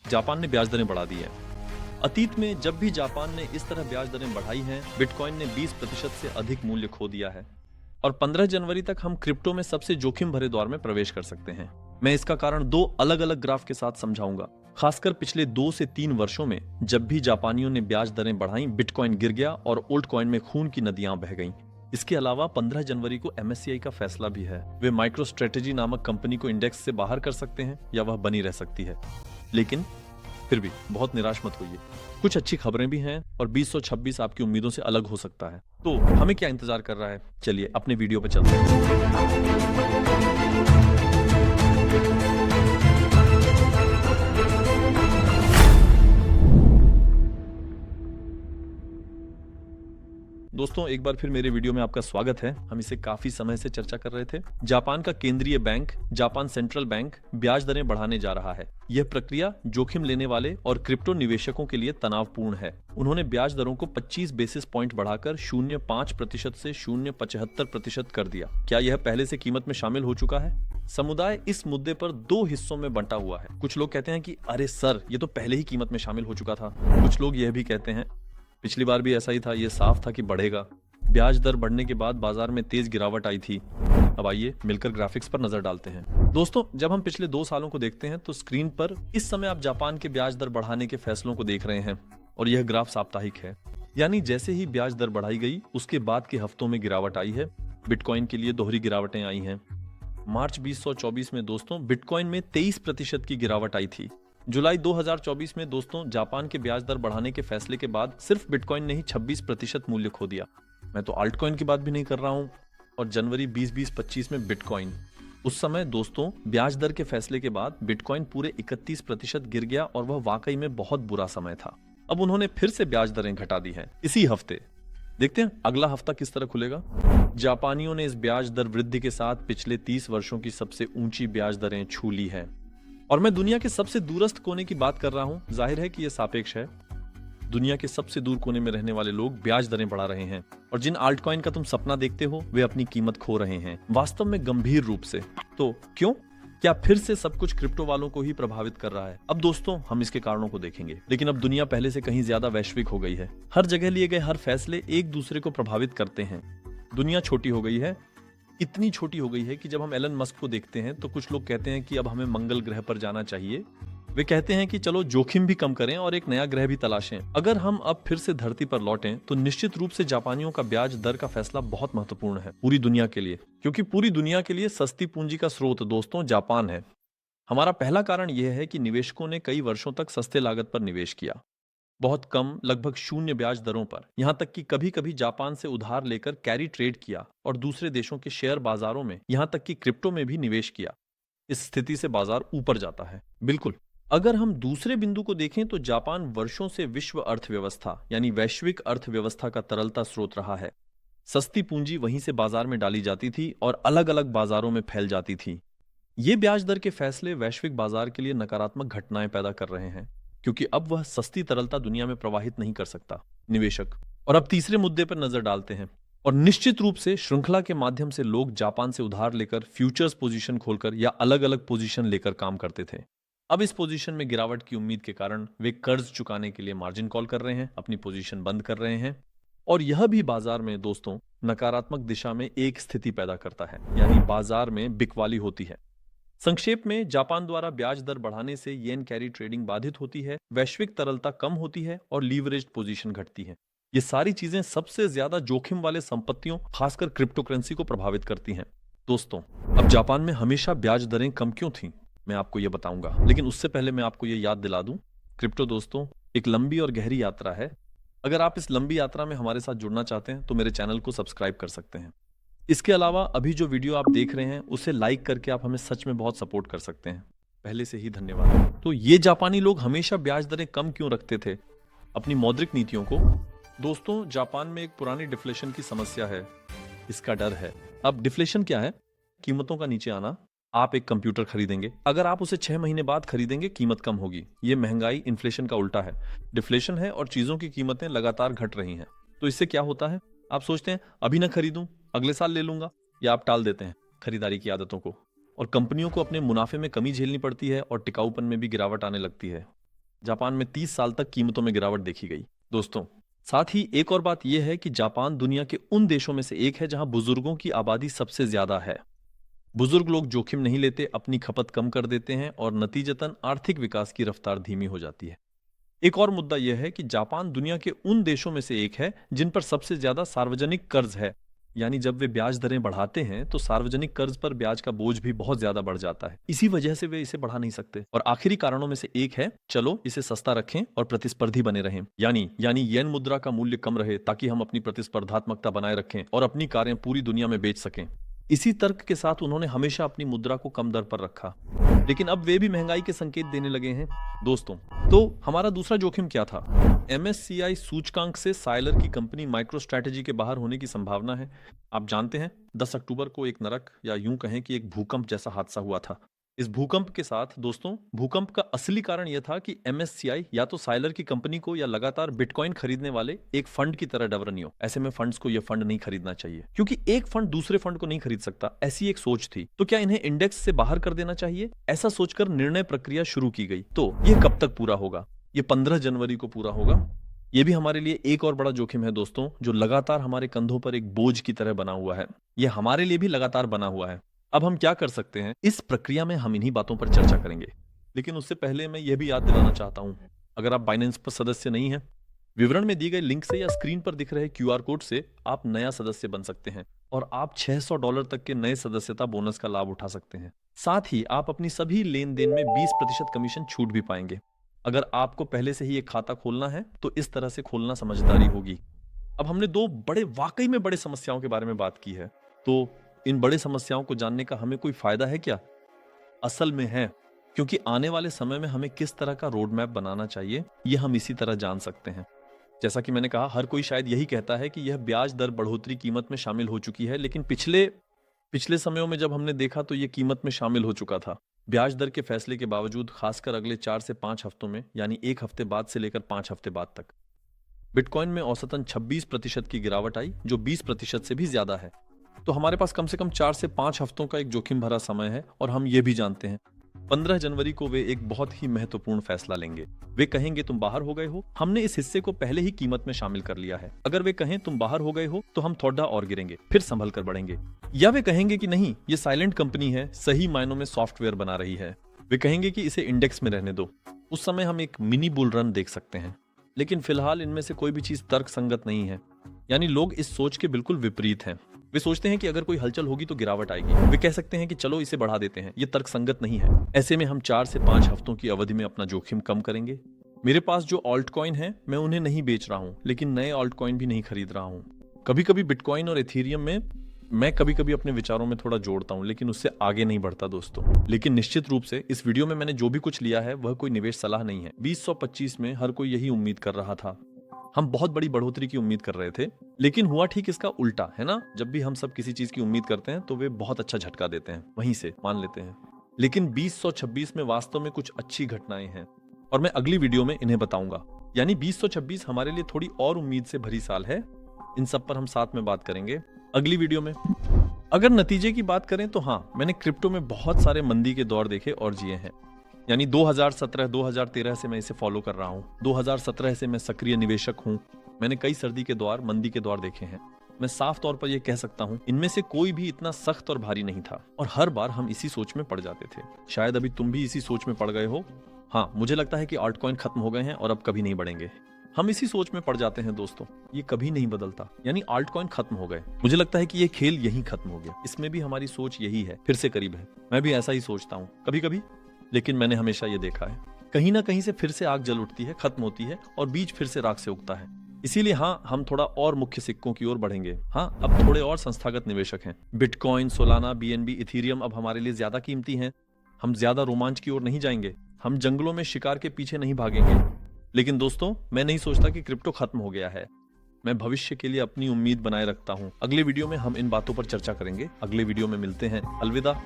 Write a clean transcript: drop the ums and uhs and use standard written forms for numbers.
Japan ने ब्याज दरें बढ़ा दी हैं। अतीत में जब भी जापान ने इस तरह ब्याज दरें बढ़ाई हैं, बिटकॉइन ने 20% से अधिक मूल्य खो दिया है। और 15 जनवरी तक हम क्रिप्टो में सबसे जोखिम भरे दौर में प्रवेश कर सकते हैं। मैं इसका कारण 2 अलग-अलग ग्राफ के साथ समझाऊंगा। खासकर पिछले 2 से 3 वर्षों में जब भी जापानियों ने ब्याज दरें बढ़ाई, बिटकॉइन गिर गया और ओल्ड कॉइन में खून की नदियां बह गईं। इसके अलावा 15 जनवरी को MSCI का फैसला भी है। वे माइक्रो स्ट्रेटेजी नामक कंपनी को इंडेक्स से बाहर कर सकते हैं या वह बनी रह सकती है। लेकिन फिर भी बहुत निराश मत होइए, कुछ अच्छी खबरें भी हैं और 2026 आपकी उम्मीदों से अलग हो सकता है। तो हमें क्या इंतजार कर रहा है? चलिए अपने वीडियो पे चलते हैं। दोस्तों, एक बार फिर मेरे वीडियो में आपका स्वागत है। हम इसे काफी समय से चर्चा कर रहे थे। जापान का केंद्रीय बैंक, जापान सेंट्रल बैंक, ब्याज दरें बढ़ाने जा रहा है। यह प्रक्रिया जोखिम लेने वाले और क्रिप्टो निवेशकों के लिए तनावपूर्ण है। उन्होंने ब्याज दरों को 25 बेसिस पॉइंट बढ़ाकर 0.5% से 0.75% कर दिया। क्या यह पहले से कीमत में शामिल हो चुका है? समुदाय इस मुद्दे पर 2 हिस्सों में बंटा हुआ है। कुछ लोग कहते हैं कि अरे सर, ये तो पहले ही कीमत में शामिल हो चुका था। कुछ लोग यह भी कहते हैं पिछली बार भी ऐसा ही था, ये साफ था कि बढ़ेगा। ब्याज दर बढ़ने के बाद बाजार में तेज गिरावट आई थी। अब आइए मिलकर ग्राफिक्स पर नजर डालते हैं। दोस्तों, जब हम पिछले 2 सालों को देखते हैं तो स्क्रीन पर इस समय आप जापान के ब्याज दर बढ़ाने के फैसलों को देख रहे हैं और यह ग्राफ साप्ताहिक है। यानी जैसे ही ब्याज दर बढ़ाई गई, उसके बाद के हफ्तों में गिरावट आई है। बिटकॉइन के लिए दोहरी गिरावटें आई हैं। मार्च 2024 में दोस्तों बिटकॉइन में 23% की गिरावट आई थी। जुलाई 2024 में दोस्तों जापान के ब्याज दर बढ़ाने के फैसले के बाद सिर्फ बिटकॉइन ने ही 26% मूल्य खो दिया। मैं तो आल्ट कॉइन की बात भी नहीं कर रहा हूं। और जनवरी 2025 में बिटकॉइन, उस समय दोस्तों ब्याज दर के फैसले के बाद बिटकॉइन पूरे 31% गिर गया और वह वाकई में बहुत बुरा समय था। अब उन्होंने फिर से ब्याज दरें घटा दी हैं इसी हफ्ते। देखते हैं अगला हफ्ता किस तरह खुलेगा। जापानियों ने इस ब्याज दर वृद्धि के साथ पिछले 30 वर्षों की सबसे ऊंची ब्याज दरें छू ली हैं। और मैं दुनिया के सबसे दूरस्थ कोने की बात कर रहा हूं। जाहिर है कि यह सापेक्ष है। दुनिया के सबसे दूर कोने में रहने वाले लोग ब्याज दरें बढ़ा रहे हैं और जिन आल्ट कॉइन का तुम सपना देखते हो वे अपनी कीमत खो रहे हैं, वास्तव में गंभीर रूप से। तो क्यों? क्या फिर से सब कुछ क्रिप्टो वालों को ही प्रभावित कर रहा है? अब दोस्तों हम इसके कारणों को देखेंगे। लेकिन अब दुनिया पहले से कहीं ज्यादा वैश्विक हो गई है। हर जगह लिए गए हर फैसले एक दूसरे को प्रभावित करते हैं। दुनिया छोटी हो गई है, इतनी छोटी हो गई है कि जब हम एलन मस्क को देखते हैं तो कुछ लोग कहते हैं कि अब हमें मंगल ग्रह पर जाना चाहिए। वे कहते हैं कि चलो जोखिम भी कम करें और एक नया ग्रह भी तलाशें। अगर हम अब फिर से धरती पर लौटें तो निश्चित रूप से जापानियों का ब्याज दर का फैसला बहुत महत्वपूर्ण है पूरी दुनिया के लिए, क्योंकि पूरी दुनिया के लिए सस्ती पूंजी का स्रोत दोस्तों जापान है। हमारा पहला कारण यह है कि निवेशकों ने कई वर्षों तक सस्ते लागत पर निवेश किया, बहुत कम, लगभग 0 ब्याज दरों पर। यहां तक कि कभी कभी जापान से उधार लेकर कैरी ट्रेड किया और दूसरे देशों के शेयर बाजारों में, यहां तक कि क्रिप्टो में भी निवेश किया। इस स्थिति से बाजार ऊपर जाता है। बिल्कुल। अगर हम दूसरे बिंदु को देखें तो जापान वर्षों से विश्व अर्थव्यवस्था यानी वैश्विक अर्थव्यवस्था का तरलता स्रोत रहा है। सस्ती पूंजी वहीं से बाजार में डाली जाती थी और अलग अलग बाजारों में फैल जाती थी। ये ब्याज दर के फैसले वैश्विक बाजार के लिए नकारात्मक घटनाएं पैदा कर रहे हैं, क्योंकि अब वह सस्ती तरलता दुनिया में प्रवाहित नहीं कर सकता निवेशक। और अब तीसरे मुद्दे पर नजर डालते हैं। और निश्चित रूप से श्रृंखला के माध्यम से लोग जापान से उधार लेकर फ्यूचर्स पोजीशन खोलकर या अलग अलग पोजीशन लेकर काम करते थे। अब इस पोजीशन में गिरावट की उम्मीद के कारण वे कर्ज चुकाने के लिए मार्जिन कॉल कर रहे हैं, अपनी पोजीशन बंद कर रहे हैं। और यह भी बाजार में दोस्तों नकारात्मक दिशा में एक स्थिति पैदा करता है, यानी बाजार में बिकवाली होती है। संक्षेप में, जापान द्वारा ब्याज दर बढ़ाने से येन कैरी ट्रेडिंग बाधित होती है, वैश्विक तरलता कम होती है और लीवरेज्ड पोजीशन घटती है। ये सारी चीजें सबसे ज्यादा जोखिम वाले संपत्तियों, खासकर क्रिप्टो करेंसी को प्रभावित करती हैं। दोस्तों, अब जापान में हमेशा ब्याज दरें कम क्यों थीं, मैं आपको ये बताऊंगा। लेकिन उससे पहले मैं आपको ये याद दिला दूं, क्रिप्टो दोस्तों एक लंबी और गहरी यात्रा है। अगर आप इस लंबी यात्रा में हमारे साथ जुड़ना चाहते हैं तो मेरे चैनल को सब्सक्राइब कर सकते हैं। इसके अलावा अभी जो वीडियो आप देख रहे हैं उसे लाइक करके आप हमें सच में बहुत सपोर्ट कर सकते हैं। पहले से ही धन्यवाद। तो ये जापानी लोग हमेशा ब्याज दरें कम क्यों रखते थे? अपनी मौद्रिक नीतियों को। दोस्तों, जापान में एक पुरानी डिफ्लेशन की समस्या है, इसका डर है। अब डिफ्लेशन क्या है? कीमतों का नीचे आना। आप एक कंप्यूटर खरीदेंगे, अगर आप उसे 6 महीने बाद खरीदेंगे कीमत कम होगी। ये महंगाई इन्फ्लेशन का उल्टा है। डिफ्लेशन है और चीजों की कीमतें लगातार घट रही हैं। तो इससे क्या होता है? आप सोचते हैं अभी ना खरीदूं, अगले साल ले लूंगा, या आप टाल देते हैं खरीदारी की आदतों को। और कंपनियों को अपने मुनाफे में कमी झेलनी पड़ती है और टिकाऊपन में भी गिरावट आने लगती है। जापान में 30 साल तक कीमतों में गिरावट देखी गई। दोस्तों, साथ ही एक और बात यह है कि जापान दुनिया के उन देशों में से एक है जहां बुजुर्गों की आबादी सबसे ज्यादा है। बुजुर्ग लोग जोखिम नहीं लेते, अपनी खपत कम कर देते हैं और नतीजतन आर्थिक विकास की रफ्तार धीमी हो जाती है। एक और मुद्दा यह है कि जापान दुनिया के उन देशों में से एक है जिन पर सबसे ज्यादा सार्वजनिक कर्ज है। यानी जब वे ब्याज दरें बढ़ाते हैं तो सार्वजनिक कर्ज पर ब्याज का बोझ भी बहुत ज्यादा बढ़ जाता है। इसी वजह से वे इसे बढ़ा नहीं सकते। और आखिरी कारणों में से एक है, चलो इसे सस्ता रखें और प्रतिस्पर्धी बने रहें। यानी येन मुद्रा का मूल्य कम रहे ताकि हम अपनी प्रतिस्पर्धात्मकता बनाए रखें और अपनी कारें पूरी दुनिया में बेच सकें। इसी तर्क के साथ उन्होंने हमेशा अपनी मुद्रा को कम दर पर रखा, लेकिन अब वे भी महंगाई के संकेत देने लगे हैं। दोस्तों, तो हमारा दूसरा जोखिम क्या था? MSCI सूचकांक से साइलर की कंपनी माइक्रो स्ट्रैटेजी के बाहर होने की संभावना है। आप जानते हैं 10 अक्टूबर को एक नरक या यूं कहें कि एक भूकंप जैसा हादसा हुआ था। इस भूकंप के साथ दोस्तों, भूकंप का असली कारण यह था कि MSCI या तो साइलर की कंपनी को या लगातार बिटकॉइन खरीदने वाले एक फंड की तरह डवरनियो। ऐसे में फंड्स को यह फंड नहीं खरीदना चाहिए क्योंकि एक फंड दूसरे फंड को नहीं खरीद सकता, ऐसी एक सोच थी। तो क्या इन्हें इंडेक्स से बाहर कर देना चाहिए? ऐसा सोचकर निर्णय प्रक्रिया शुरू की गई। तो यह कब तक पूरा होगा? ये 15 जनवरी को पूरा होगा। ये भी हमारे लिए एक और बड़ा जोखिम है दोस्तों, जो लगातार हमारे कंधों पर एक बोझ की तरह बना हुआ है। यह हमारे लिए भी लगातार बना हुआ है। अब हम क्या कर सकते हैं? इस प्रक्रिया में हम इन्हीं बातों पर चर्चा करेंगे, लेकिन उससे पहले मैं यह भी याद दिलाना चाहता हूं, अगर आप बाइनेंस पर सदस्य नहीं हैं, विवरण में दी गई लिंक से या स्क्रीन पर दिख रहे QR कोड से आप नया सदस्य बन सकते हैं और आप $600 तक के नए सदस्यता बोनस का लाभ उठा सकते हैं। साथ ही आप अपनी सभी लेन देन में 20% कमीशन छूट भी पाएंगे। अगर आपको पहले से ही एक खाता खोलना है तो इस तरह से खोलना समझदारी होगी। अब हमने दो वाकई में बड़े समस्याओं के बारे में बात की है, तो इन बड़े समस्याओं को जानने का हमें कोई फायदा है क्या? असल में है, क्योंकि आने वाले समय में हमें किस तरह का रोड मैप बनाना चाहिए यह हम इसी तरह जान सकते हैं। जैसा कि मैंने कहा, हर कोई शायद यही कहता है कि यह ब्याज दर बढ़ोतरी कीमत में शामिल हो चुकी है, लेकिन पिछले समयों में जब हमने देखा तो यह कीमत में शामिल हो चुका था। ब्याज दर के फैसले के बावजूद, खासकर अगले 4 से 5 हफ्तों में, यानी 1 हफ्ते बाद से लेकर 5 हफ्ते बाद तक, बिटकॉइन में औसतन 26% की गिरावट आई, जो 20% से भी ज्यादा है। तो हमारे पास कम से कम 4 से 5 हफ्तों का एक जोखिम भरा समय है और हम ये भी जानते हैं 15 जनवरी को वे एक बहुत ही महत्वपूर्ण फैसला लेंगे। वे कहेंगे तुम बाहर हो गए हो, हमने इस हिस्से को पहले ही कीमत में शामिल कर लिया है। अगर वे कहें तुम बाहर हो गए हो तो हम थोड़ा और गिरेंगे, फिर संभल कर बढ़ेंगे। या वे कहेंगे कि नहीं, ये साइलेंट कंपनी है, सही मायनों में सॉफ्टवेयर बना रही है। वे कहेंगे कि इसे इंडेक्स में रहने दो। उस समय हम एक मिनी बुल रन देख सकते हैं, लेकिन फिलहाल इनमें से कोई भी चीज तर्क संगत नहीं है। यानी लोग इस सोच के बिल्कुल विपरीत हैं। वे सोचते हैं कि अगर कोई हलचल होगी तो गिरावट आएगी। वे कह सकते हैं कि चलो इसे बढ़ा देते हैं, ये तर्क संगत नहीं है। ऐसे में हम 4 से 5 हफ्तों की अवधि में अपना जोखिम कम करेंगे। मेरे पास जो ऑल्ट कॉइन है, मैं उन्हें नहीं बेच रहा हूं, लेकिन नए ऑल्ट कॉइन भी नहीं खरीद रहा हूं। कभी कभी बिटकॉइन और एथीरियम में मैं कभी कभी अपने विचारों में थोड़ा जोड़ता हूं, लेकिन उससे आगे नहीं बढ़ता दोस्तों। लेकिन निश्चित रूप से इस वीडियो में मैंने जो भी कुछ लिया है वह कोई निवेश सलाह नहीं है। 2025 में हर कोई यही उम्मीद कर रहा था। हम बहुत बड़ी बढ़ोतरी की उम्मीद कर रहे थे, लेकिन हुआ ठीक इसका उल्टा, है ना? जब भी हम सब किसी चीज की उम्मीद करते हैं तो वे बहुत अच्छा झटका देते हैं, वहीं से मान लेते हैं। लेकिन 2026 में वास्तव में कुछ अच्छी घटनाएं हैं और मैं अगली वीडियो में इन्हें बताऊंगा। यानी 2026 हमारे लिए थोड़ी और उम्मीद से भरी साल है। इन सब पर हम साथ में बात करेंगे अगली वीडियो में। अगर नतीजे की बात करें तो हाँ, मैंने क्रिप्टो में बहुत सारे मंदी के दौर देखे और जिए हैं। यानी 2017-2013 से मैं इसे फॉलो कर रहा हूँ। 2017 से मैं सक्रिय निवेशक हूँ। मैंने कई सर्दी के दौर, मंदी के दौर देखे हैं। मैं साफ तौर पर यह कह सकता हूँ, इनमें से कोई भी इतना सख्त और भारी नहीं था और हर बार हम इसी सोच में पड़ जाते थे। शायद अभी तुम भी इसी सोच में पड़ गए हो। हाँ, मुझे लगता है कि आल्ट कॉइन खत्म हो गए हैं और अब कभी नहीं बढ़ेंगे। हम इसी सोच में पड़ जाते हैं दोस्तों, ये कभी नहीं बदलता। यानी आल्ट कॉइन खत्म हो गए। मुझे लगता है कि ये खेल यहीं खत्म हो गया। इसमें भी हमारी सोच यही है, फिर से करीब है। मैं भी ऐसा ही सोचता हूँ कभी कभी, लेकिन मैंने हमेशा ये देखा है, कहीं ना कहीं से फिर से आग जल उठती है, खत्म होती है और बीज फिर से राख से उगता है। इसीलिए हाँ, हम थोड़ा और मुख्य सिक्कों की ओर बढ़ेंगे। हाँ, अब थोड़े और संस्थागत निवेशक हैं। बिटकॉइन, सोलाना, BNB, इथीरियम अब हमारे लिए ज्यादा कीमती हैं। हम ज्यादा रोमांच की ओर नहीं जाएंगे। हम जंगलों में शिकार के पीछे नहीं भागेंगे। लेकिन दोस्तों, मैं नहीं सोचता कि क्रिप्टो खत्म हो गया है। मैं भविष्य के लिए अपनी उम्मीद बनाए रखता हूँ। अगले वीडियो में हम इन बातों पर चर्चा करेंगे। अगले वीडियो में मिलते हैं। अलविदा।